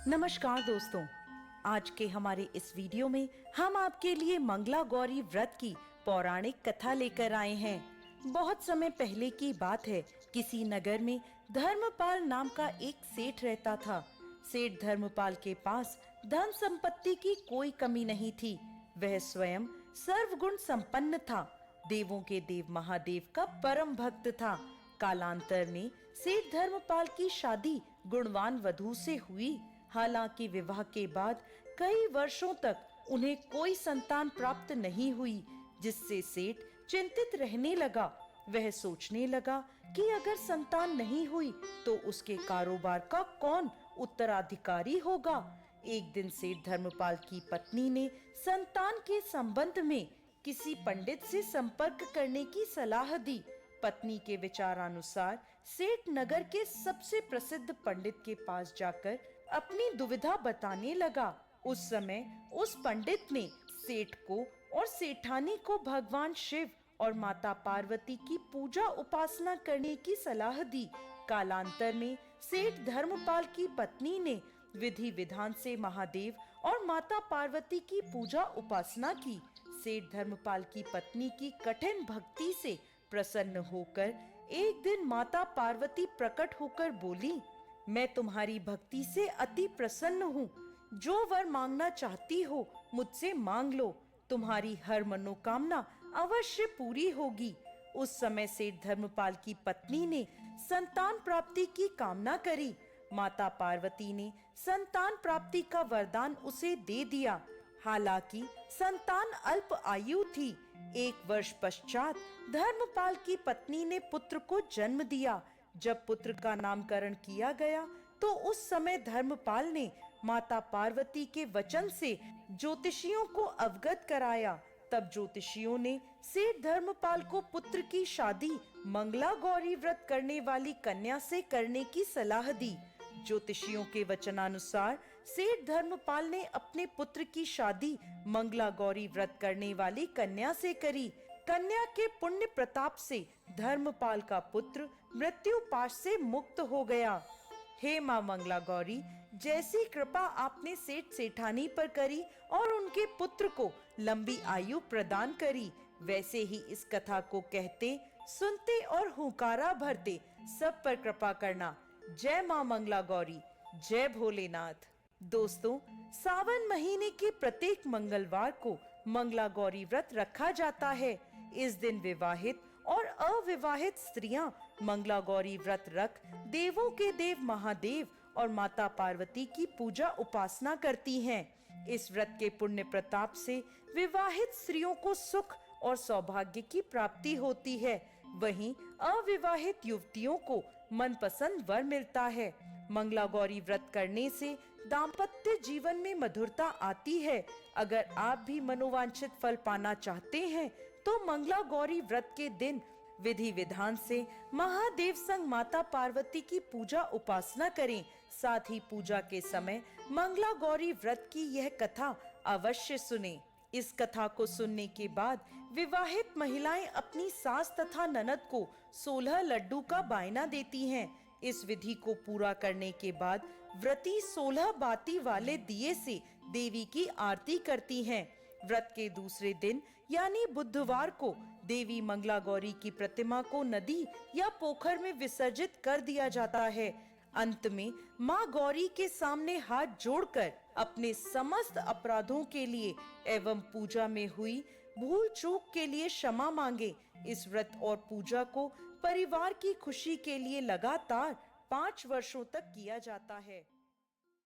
नमस्कार दोस्तों, आज के हमारे इस वीडियो में हम आपके लिए मंगला गौरी व्रत की पौराणिक कथा लेकर आए हैं। बहुत समय पहले की बात है, किसी नगर में धर्मपाल नाम का एक सेठ रहता था। सेठ धर्मपाल के पास धन संपत्ति की कोई कमी नहीं थी। वह स्वयं सर्वगुण संपन्न था। देवों के देव महादेव का परम भक्त था। कालांतर में सेठ धर्मपाल की शादी गुणवान वधू से हुई। हालांकि विवाह के बाद कई वर्षों तक उन्हें कोई संतान प्राप्त नहीं हुई, जिससे सेठ चिंतित रहने लगा। वह सोचने लगा कि अगर संतान नहीं हुई तो उसके कारोबार का कौन उत्तराधिकारी होगा। एक दिन सेठ धर्मपाल की पत्नी ने संतान के संबंध में किसी पंडित से संपर्क करने की सलाह दी। पत्नी के विचारानुसार सेठ नगर के सबसे प्रसिद्ध पंडित के पास जाकर अपनी दुविधा बताने लगा। उस समय उस पंडित ने सेठ को और सेठानी को भगवान शिव और माता पार्वती की पूजा उपासना करने की सलाह दी। कालांतर में सेठ धर्मपाल की पत्नी ने विधि विधान से महादेव और माता पार्वती की पूजा उपासना की। सेठ धर्मपाल की पत्नी की कठिन भक्ति से प्रसन्न होकर एक दिन माता पार्वती प्रकट होकर बोली, मैं तुम्हारी भक्ति से अति प्रसन्न हूँ। जो वर मांगना चाहती हो मुझसे मांग लो, तुम्हारी हर मनोकामना अवश्य पूरी होगी। उस समय सेठ धर्मपाल की पत्नी ने संतान प्राप्ति की कामना करी। माता पार्वती ने संतान प्राप्ति का वरदान उसे दे दिया। हालांकि संतान अल्प आयु थी। 1 वर्ष पश्चात धर्मपाल की पत्नी ने पुत्र को जन्म दिया। जब पुत्र का नामकरण किया गया तो उस समय धर्मपाल ने माता पार्वती के वचन से ज्योतिषियों को अवगत कराया। तब ज्योतिषियों ने सेठ धर्मपाल को पुत्र की शादी मंगला गौरी व्रत करने वाली कन्या से करने की सलाह दी। ज्योतिषियों के वचनानुसार सेठ धर्मपाल ने अपने पुत्र की शादी मंगला गौरी व्रत करने वाली कन्या से करी। कन्या के पुण्य प्रताप से धर्मपाल का पुत्र मृत्यु पाश से मुक्त हो गया। हे मां मंगला गौरी, जैसी कृपा आपने सेठ सेठानी पर करी और उनके पुत्र को लंबी आयु प्रदान करी, वैसे ही इस कथा को कहते, सुनते और हुंकारा भरते सब पर कृपा करना। जय मां मंगला गौरी, जय भोलेनाथ। दोस्तों, सावन महीने के प्रत्येक मंगलवार को मंगला गौरी व्रत रखा जाता है। इस दिन विवाहित और अविवाहित स्त्रियां मंगला गौरी व्रत रख देवों के देव महादेव और माता पार्वती की पूजा उपासना करती हैं। इस व्रत के पुण्य प्रताप से विवाहित स्त्रियों को सुख और सौभाग्य की प्राप्ति होती है। वहीं अविवाहित युवतियों को मनपसंद वर मिलता है। मंगला गौरी व्रत करने से दाम्पत्य जीवन में मधुरता आती है। अगर आप भी मनोवांछित फल पाना चाहते हैं तो मंगला गौरी व्रत के दिन विधि विधान से महादेव संग माता पार्वती की पूजा उपासना करें। साथ ही पूजा के समय मंगला गौरी व्रत की यह कथा अवश्य सुनें। इस कथा को सुनने के बाद विवाहित महिलाएं अपनी सास तथा ननद को 16 लड्डू का बायना देती हैं। इस विधि को पूरा करने के बाद व्रती 16 बाती वाले दिए से देवी की आरती करती हैं। व्रत के दूसरे दिन यानी बुधवार को देवी मंगला गौरी की प्रतिमा को नदी या पोखर में विसर्जित कर दिया जाता है। अंत में मां गौरी के सामने हाथ जोड़कर अपने समस्त अपराधों के लिए एवं पूजा में हुई भूल चूक के लिए क्षमा मांगे। इस व्रत और पूजा को परिवार की खुशी के लिए लगातार 5 वर्षों तक किया जाता है।